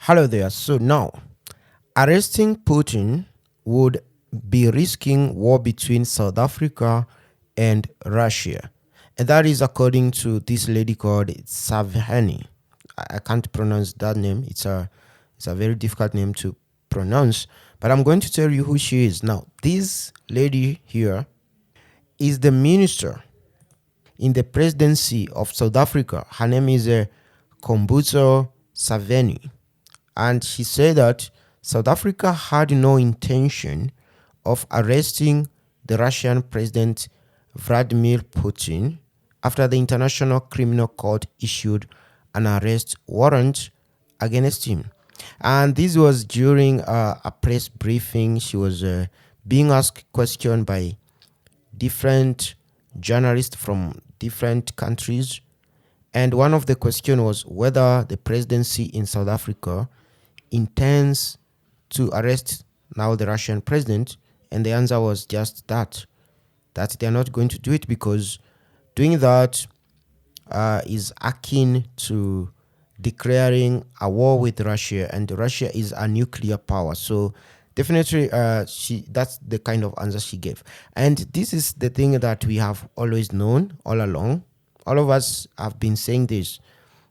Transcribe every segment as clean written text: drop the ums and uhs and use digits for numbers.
Hello there. So now, arresting Putin would be risking war between South Africa and Russia. And that is according to this lady called Savhani. I can't pronounce that name. It's a very difficult name to pronounce. But I'm going to tell you who she is. Now, this lady here is the minister in the presidency of South Africa. Her name is Kombuso Saveni. And she said that South Africa had no intention of arresting the Russian President Vladimir Putin after the International Criminal Court issued an arrest warrant against him. And this was during a press briefing. She was being asked questions by different journalists from different countries. And one of the questions was whether the presidency in South Africa intends to arrest now the Russian president. And the answer was just that they're not going to do it because doing that is akin to declaring a war with Russia, and Russia is a nuclear power. So definitely that's the kind of answer she gave. And this is the thing that we have always known all along. All of us have been saying this,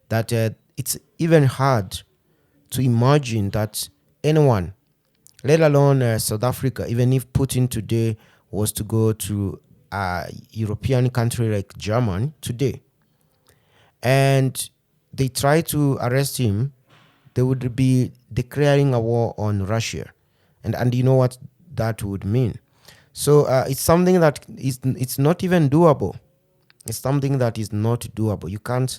that it's even hard to imagine that anyone, let alone South Africa, even if Putin today was to go to a European country like Germany today, and they try to arrest him, they would be declaring a war on Russia. And you know what that would mean. So it's something that it's not even doable. It's something that is not doable. You can't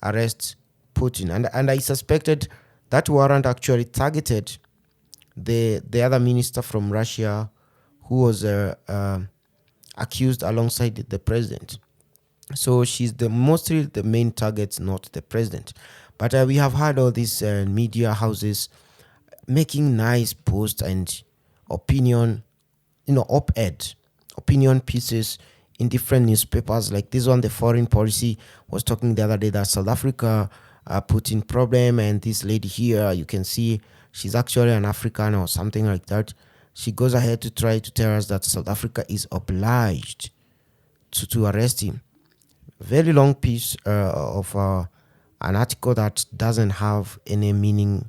arrest Putin. And I suspected that warrant actually targeted the other minister from Russia who was accused alongside the president. So she's mostly the main target, not the president. But we have had all these media houses making nice posts and opinion pieces in different newspapers. Like this one, the Foreign Policy was talking the other day that South Africa put in problem, and this lady here, you can see she's actually an African or something like that. She goes ahead to try to tell us that South Africa is obliged to arrest him. Very long piece of an article that doesn't have any meaning.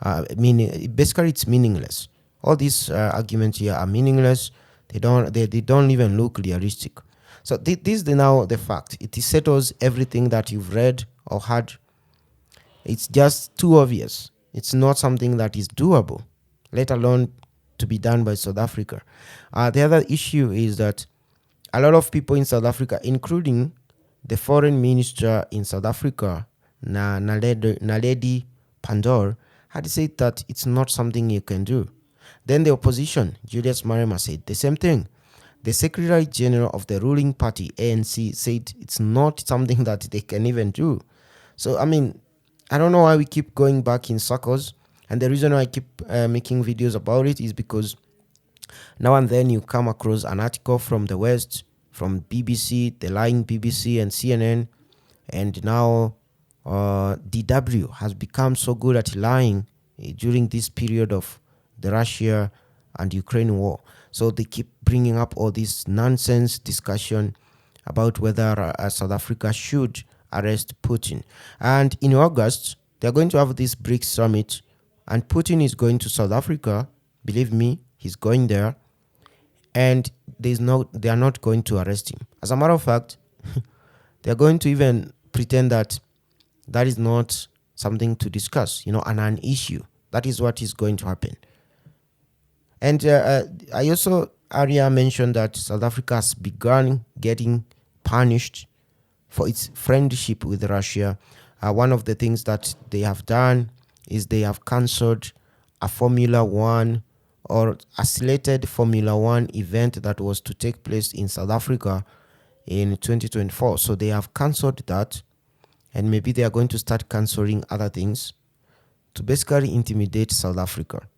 Basically, it's meaningless. All these arguments here are meaningless. They don't even look realistic. So this is now the fact. It settles everything that you've read or heard. It's just too obvious. It's not something that is doable, let alone to be done by South Africa. The other issue is that a lot of people in South Africa, including the foreign minister in South Africa, Naledi Pandor, had said that it's not something you can do. Then the opposition, Julius Malema, said the same thing. The Secretary General of the ruling party, ANC, said it's not something that they can even do. So, I mean, I don't know why we keep going back in circles. And the reason why I keep making videos about it is because now and then you come across an article from the West, from BBC, the lying BBC and CNN, and now DW has become so good at lying during this period of the Russia and Ukraine war. So they keep bringing up all this nonsense discussion about whether South Africa should arrest Putin. And in August, they're going to have this BRICS summit, and Putin is going to South Africa. Believe me, he's going there. And they are not going to arrest him. As a matter of fact, they're going to even pretend that is not something to discuss, an issue. That is what is going to happen. And I also earlier mentioned that South Africa has begun getting punished for its friendship with Russia. One of the things that they have done is they have cancelled a Formula One or a slated Formula One event that was to take place in South Africa in 2024. So they have cancelled that, and maybe they are going to start cancelling other things to basically intimidate South Africa.